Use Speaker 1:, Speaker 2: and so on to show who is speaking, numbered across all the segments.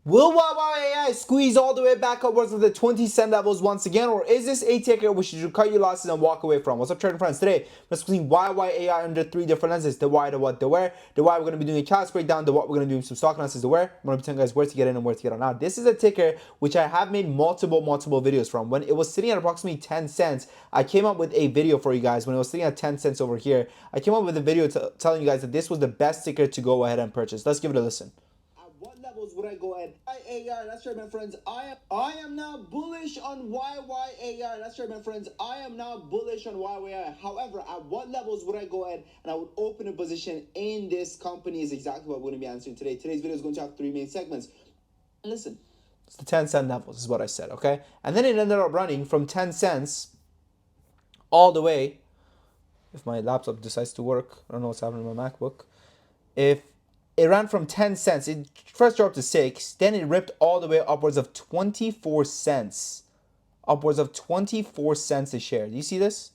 Speaker 1: Will Yyai squeeze all the way back upwards of the 20-cent levels once again, or is this a ticker which you should cut your losses and walk away from? What's up, trading friends? Today, we're discussing Yyai under 3 different lenses: the why, the what, the where. The why, we're going to be doing a cast breakdown. The what, we're going to do some stock analysis. The where, I'm going to be telling you guys where to get in and where to get out. Now, this is a ticker which I have made multiple videos from. When it was sitting at approximately 10 cents, I came up with a video for you guys. When it was sitting at 10 cents over here, I came up with a video telling you guys that this was the best ticker to go ahead and purchase. Let's give it a listen. What levels would I go at? Yyai, that's right, my friends. I am now bullish on Yyai. That's right, my friends. I am now bullish on Yyai. However, at what levels would I go ahead and I would open a position in this company is exactly what we're going to be answering today. Today's video is going to have 3 main segments. Listen, it's the 10 cent levels is what I said, okay? And then it ended up running from 10 cents all the way, if my laptop decides to work, I don't know what's happening with my MacBook, if it ran from 10 cents. It first dropped to 6. Then it ripped all the way upwards of 24 cents. Upwards of 24 cents a share. Do you see this?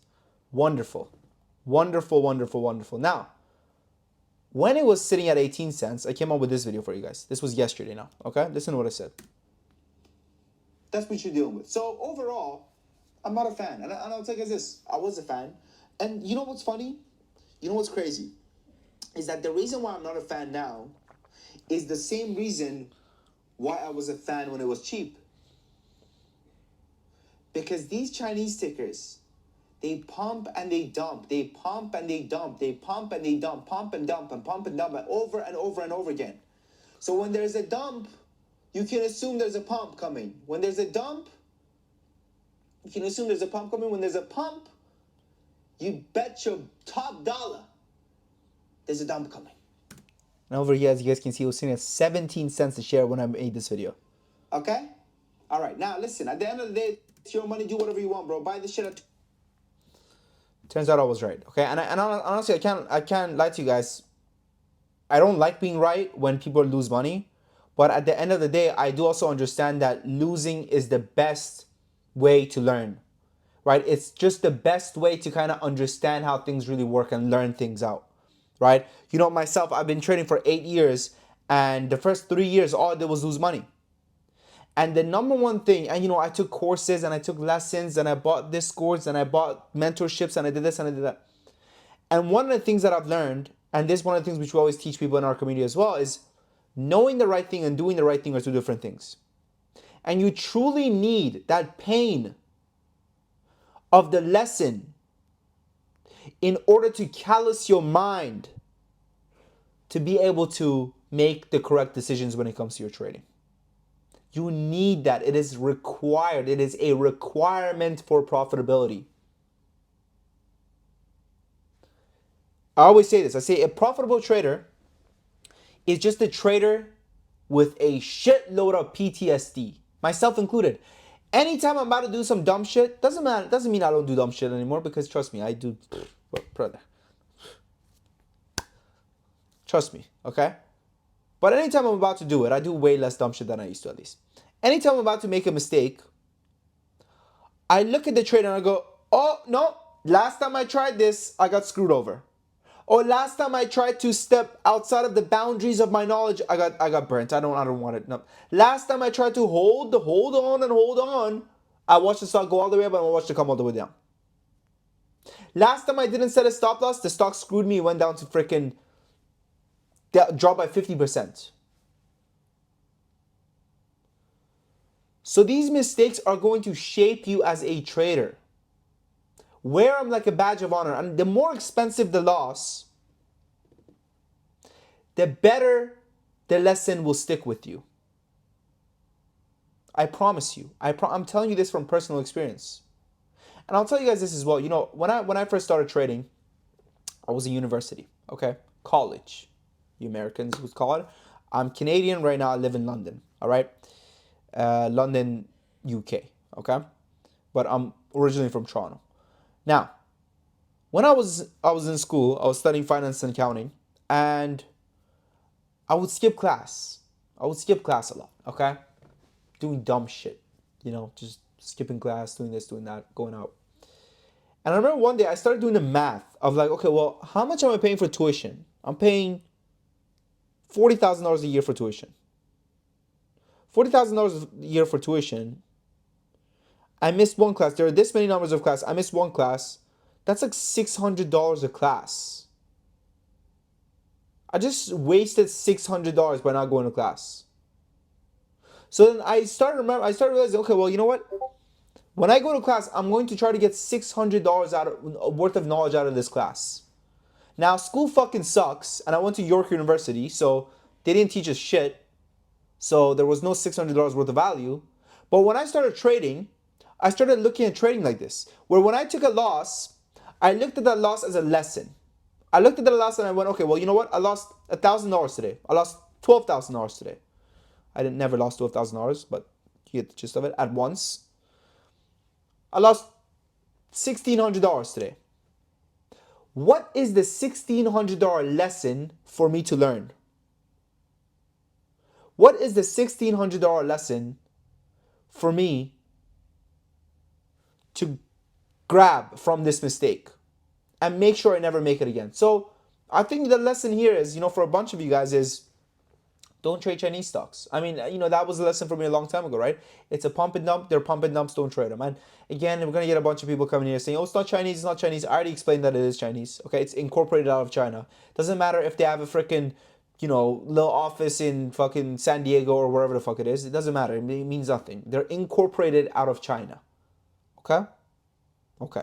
Speaker 1: Wonderful. Wonderful, wonderful, wonderful. Now, when it was sitting at 18 cents, I came up with this video for you guys. This was yesterday now. Okay? Listen to what I said. That's what you're dealing with. So, overall, I'm not a fan. And I'll tell you guys this. I was a fan. And you know what's funny? You know what's crazy? Is that the reason why I'm not a fan now is the same reason why I was a fan when it was cheap. Because these Chinese tickers, they pump and they dump, they pump and they dump, they pump and they dump, pump and dump and pump and dump over and over and over again. So when there's a dump, you can assume there's a pump coming. When there's a dump, you can assume there's a pump coming. When there's a pump, you bet your top dollar there's a dump coming. And over here, as you guys can see, it was sitting at 17 cents a share when I made this video. Okay? All right. Now, listen. At the end of the day, it's your money. Do whatever you want, bro. Buy this shit at... Turns out I was right. Okay? And honestly, I can't lie to you guys. I don't like being right when people lose money. But at the end of the day, I do also understand that losing is the best way to learn. Right? It's just the best way to kind of understand how things really work and learn things out. Right? You know, myself, I've been trading for 8 years, and the first 3 years, all I did was lose money. And the number one thing, and you know, I took courses and I took lessons and I bought Discords and I bought mentorships and I did this and I did that. And one of the things that I've learned, and this is one of the things which we always teach people in our community as well, is knowing the right thing and doing the right thing are 2 different things. And you truly need that pain of the lesson in order to callous your mind to be able to make the correct decisions when it comes to your trading. You need that. It is required. It is a requirement for profitability. I always say this. I say a profitable trader is just a trader with a shitload of PTSD, myself included. Anytime I'm about to do some dumb shit, doesn't mean I don't do dumb shit anymore, because trust me, I do. Brother. Trust me, okay? But anytime I'm about to do it, I do way less dumb shit than I used to, at least. Anytime I'm about to make a mistake, I look at the trade and I go, oh, no, last time I tried this, I got screwed over. Or last time I tried to step outside of the boundaries of my knowledge, I got burnt. I don't want it. No. Last time I tried to hold on, I watched the stock go all the way up and I watched it come all the way down. Last time I didn't set a stop loss, the stock screwed me, went down to freaking drop by 50%. So these mistakes are going to shape you as a trader. Wear them like a badge of honor. And the more expensive the loss, the better the lesson will stick with you. I promise you. I'm telling you this from personal experience. And I'll tell you guys this as well. You know, when I first started trading, I was in university, okay? College. You Americans would call it. I'm Canadian right now. I live in London, all right? London, UK, okay? But I'm originally from Toronto. Now, when I was in school, I was studying finance and accounting, and I would skip class. I would skip class a lot, okay? Doing dumb shit, you know, just skipping class, doing this, doing that, going out. And I remember one day I started doing the math of like, okay, well, how much am I paying for tuition? I'm paying $40,000 a year for tuition. $40,000 a year for tuition. I missed one class. There are this many numbers of class. I missed one class. That's like $600 a class. I just wasted $600 by not going to class. So then I started realizing, okay, well, you know what? When I go to class, I'm going to try to get $600 worth of knowledge out of this class. Now, school fucking sucks, and I went to York University, so they didn't teach us shit. So there was no $600 worth of value. But when I started trading, I started looking at trading like this, where when I took a loss, I looked at that loss as a lesson. I looked at the loss and I went, okay, well, you know what? I lost $1,000 today. I lost $12,000 today. I didn't never lost $12,000, but you get the gist of it at once. I lost $1,600 today. What is the $1,600 lesson for me to learn? What is the $1,600 lesson for me to grab from this mistake and make sure I never make it again? So I think the lesson here is, for a bunch of you guys is don't trade Chinese stocks. I mean, that was a lesson for me a long time ago, right? It's a pump and dump. They're pump and dumps. Don't trade them. And again, we're going to get a bunch of people coming here saying, oh, it's not Chinese. It's not Chinese. I already explained that it is Chinese. Okay, it's incorporated out of China. Doesn't matter if they have a freaking, little office in fucking San Diego or wherever the fuck it is. It doesn't matter. It means nothing. They're incorporated out of China. Okay? Okay.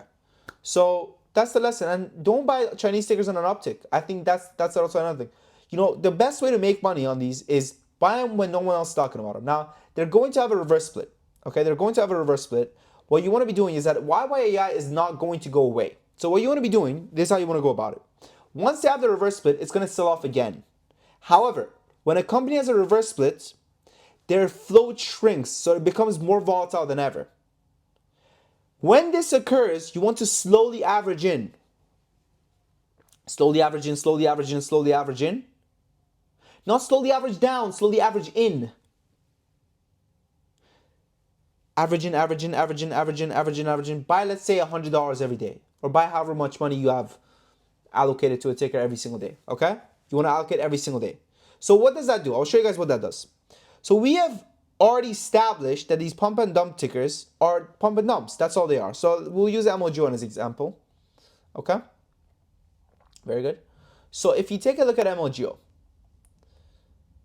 Speaker 1: So that's the lesson. And don't buy Chinese stickers on an uptick. I think that's also another thing. The best way to make money on these is buy them when no one else is talking about them. Now, they're going to have a reverse split. Okay, they're going to have a reverse split. What you want to be doing is that Yyai is not going to go away. So what you want to be doing, this is how you want to go about it. Once they have the reverse split, it's going to sell off again. However, when a company has a reverse split, their float shrinks, so it becomes more volatile than ever. When this occurs, you want to slowly average in. Slowly average in, slowly average in, slowly average in. Not slowly average down, slowly average in. Average in, average in, average in, average in, average in, average in. Buy, let's say, $100 every day. Or buy however much money you have allocated to a ticker every single day. Okay? You want to allocate every single day. So what does that do? I'll show you guys what that does. So we have already established that these pump and dump tickers are pump and dumps. That's all they are. So we'll use MLGO as an example. Okay? Very good. So if you take a look at MLGO,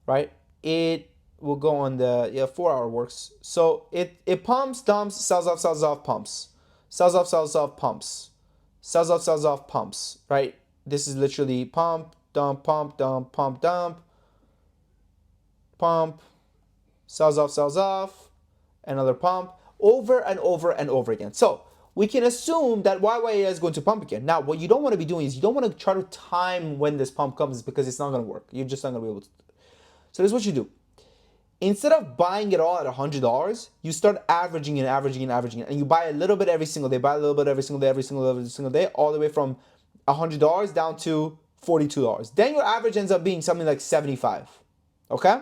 Speaker 1: right, it will go on the 4-hour works. So it pumps, dumps, sells off, pumps. Sells off, pumps. Sells off, pumps. Right? This is literally pump, dump, pump, dump, pump, dump, pump, sells off, another pump, over and over and over again. So we can assume that Yyai is going to pump again. Now, what you don't want to be doing is you don't want to try to time when this pump comes because it's not going to work. You're just not going to be able to. So this is what you do. Instead of buying it all at $100, you start averaging and averaging and averaging it. And you buy a little bit every single day, buy a little bit every single day, every single day, all the way from $100 down to $42. Then your average ends up being something like 75. Okay?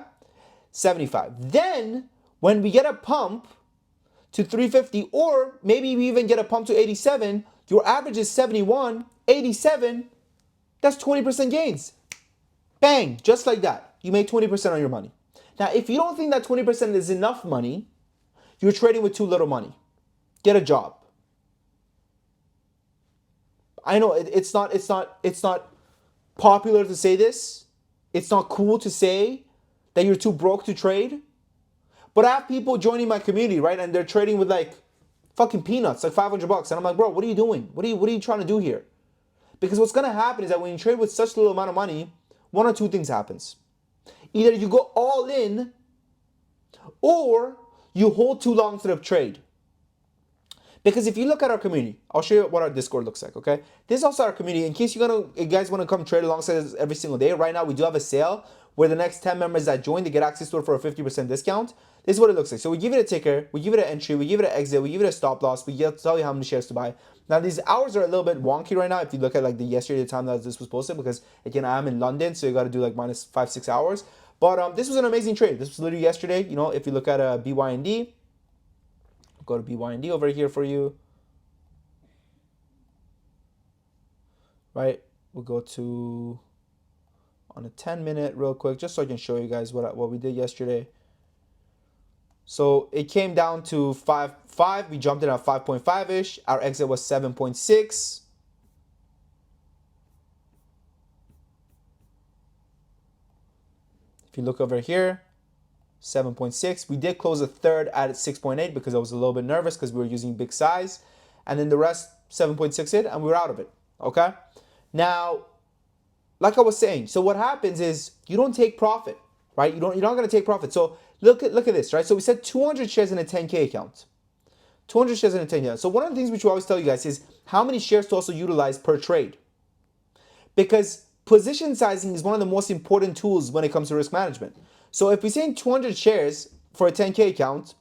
Speaker 1: 75. Then, when we get a pump to 350, or maybe we even get a pump to 87, your average is 71, 87, that's 20% gains. Bang, just like that. You made 20% on your money. Now, if you don't think that 20% is enough money, you're trading with too little money. Get a job. I know it's not popular to say this. It's not cool to say that you're too broke to trade. But I have people joining my community, right? And they're trading with like fucking peanuts, like $500. And I'm like, bro, what are you doing? What are you trying to do here? Because what's gonna happen is that when you trade with such little amount of money, one or two things happens. Either you go all in, or you hold too long to the trade. Because if you look at our community, I'll show you what our Discord looks like, okay? This is also our community. In case you guys want to come trade alongside us every single day, right now we do have a sale where the next 10 members that join, they get access to it for a 50% discount. This is what it looks like. So we give it a ticker, we give it an entry, we give it an exit, we give it a stop loss, we tell you how many shares to buy. Now these hours are a little bit wonky right now if you look at like the yesterday time that this was posted, because again, I'm in London, so you got to do like minus 5-6 hours. But this was an amazing trade. This was literally yesterday. If you look at BYND, go to BYND over here for you. Right, we'll go to on a 10-minute real quick, just so I can show you guys what we did yesterday. So it came down to 5.5. We jumped in at 5.5-ish. Our exit was 7.6. If you look over here, 7.6. We did close a third at 6.8 because I was a little bit nervous because we were using big size. And then the rest, 7.6 hit, and we were out of it. Okay? Now, like I was saying, so what happens is you don't take profit, right? You're not going to take profit. So look at this, right? So we said 200 shares in a 10K account. 200 shares in a 10K account. So one of the things which we always tell you guys is how many shares to also utilize per trade. Because position sizing is one of the most important tools when it comes to risk management. So if we're saying 200 shares for a 10K account,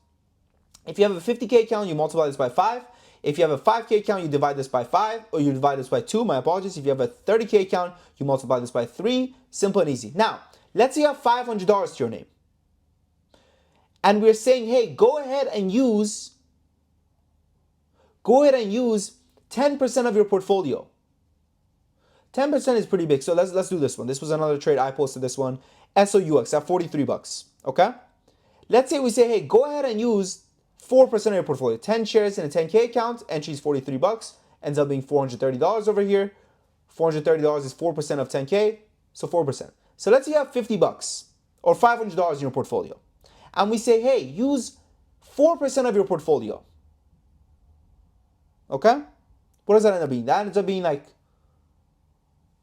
Speaker 1: if you have a 50K account, you multiply this by 5. If you have a 5K account, you divide this by 5, or you divide this by 2. My apologies. If you have a 30K account, you multiply this by 3. Simple and easy. Now, let's say you have $500 to your name. And we're saying, hey, go ahead and use 10% of your portfolio. 10% is pretty big. So let's do this one. This was another trade. I posted this one. SOUX at 43 bucks. Okay? Let's say we say, hey, go ahead and use 4% of your portfolio. 10 shares in a 10K account. Entry is 43 bucks. Ends up being $430 over here. $430 is 4% of 10K. So 4%. So let's say you have 50 bucks or $500 in your portfolio. And we say, hey, use 4% of your portfolio. Okay? What does that end up being? That ends up being like,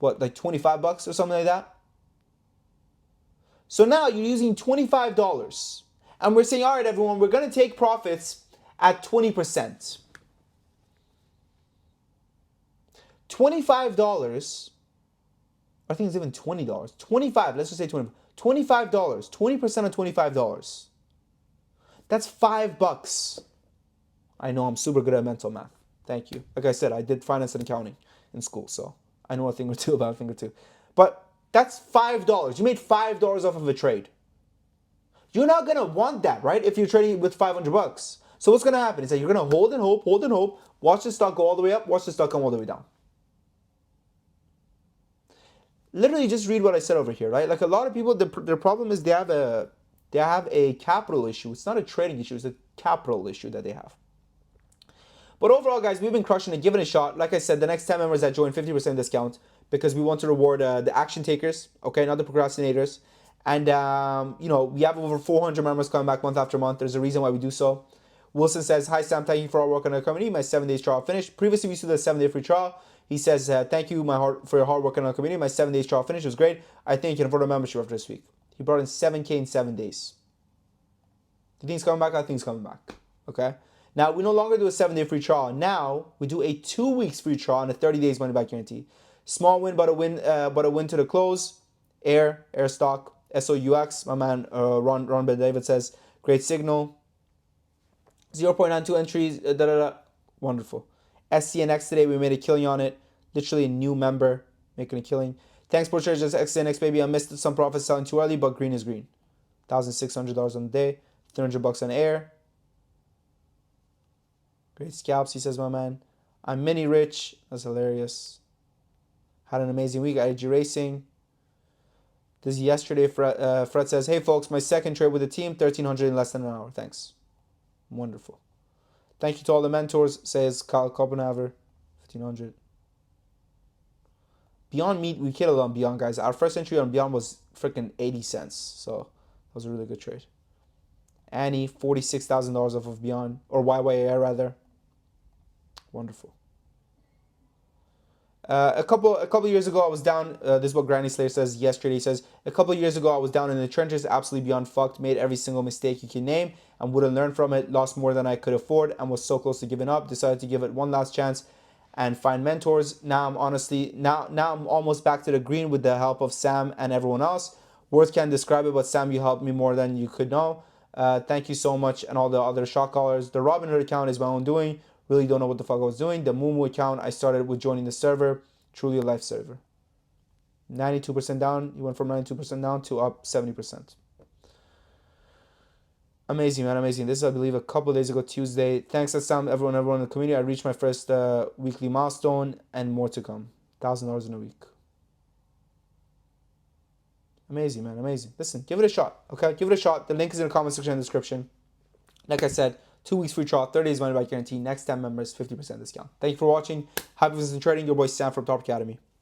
Speaker 1: what, like 25 bucks or something like that? So now you're using $25. And we're saying, all right, everyone, we're going to take profits at 20%. $25, I think it's even $20. 25, let's just say 20. $25, 20% of $25. That's $5. I know I'm super good at mental math. Thank you. Like I said, I did finance and accounting in school, so I know a thing or two about a thing or two. But that's $5. You made $5 off of a trade. You're not gonna want that, right? If you're trading with 500 bucks. So what's gonna happen is that you're gonna hold and hope, watch the stock go all the way up, watch the stock come all the way down. Literally just read what I said over here, right? Like a lot of people, their problem is they have a capital issue. It's not a trading issue, it's a capital issue that they have. But overall, guys, we've been crushing it, giving it a shot. Like I said, the next 10 members that join, 50% discount because we want to reward the action takers, okay, not the procrastinators. And, we have over 400 members coming back month after month. There's a reason why we do so. Wilson says, hi, Sam. Thank you for our work on our community. My 7 days trial finished. Previously, we used to do the 7-day free trial. He says, thank you for your hard work on our community. My 7 days trial finished. It was great. I think you can afford a membership after this week. He brought in 7K in 7 days. Do you think he's coming back? I think he's coming back. Okay? Now, we no longer do a 7-day free trial. Now, we do a 2 weeks free trial and a 30 days money back guarantee. Small win, but a win to the close. Air stock. SOUX, my man Ron Ben David says, great signal. 0.92 entries, wonderful. SCNX today, we made a killing on it. Literally a new member making a killing. Thanks, Pro Traders, SCNX, baby. I missed some profits selling too early, but green is green. $1,600 on the day. 300 bucks on air. Great scalps, he says, my man. I'm mini rich. That's hilarious. Had an amazing week at IG Racing. This is yesterday. Fred says, hey, folks, my second trade with the team, 1,300 in less than an hour. Thanks. Wonderful. Thank you to all the mentors, says Kyle Copenhaver, 1,500. Beyond Meat, we killed on Beyond, guys. Our first entry on Beyond was freaking 80 cents. So that was a really good trade. Annie, $46,000 off of Beyond, or YYAI rather. Wonderful. A couple years ago, I was down. This is what Granny Slayer says yesterday. He says, a couple years ago, I was down in the trenches, absolutely beyond fucked, made every single mistake you can name, and wouldn't learn from it, lost more than I could afford, and was so close to giving up, decided to give it one last chance and find mentors. Now I'm almost back to the green with the help of Sam and everyone else. Words can't describe it, but Sam, you helped me more than you could know. Thank you so much, and all the other shot callers. The Robinhood account is my own doing. Really don't know what the fuck I was doing. The Moomoo account, I started with joining the server. Truly a life server. 92% down. You went from 92% down to up 70%. Amazing, man. Amazing. This is, I believe, a couple of days ago, Tuesday. Thanks to Sam, everyone in the community. I reached my first weekly milestone and more to come. $1,000 in a week. Amazing, man. Amazing. Listen, give it a shot. Okay? Give it a shot. The link is in the comment section and description.
Speaker 2: Like I said, 2 weeks free trial, 30 days money back guarantee. Next 10 members, 50% discount. Thank you for watching. Happy business and trading. Your boy Sam from Top Academy.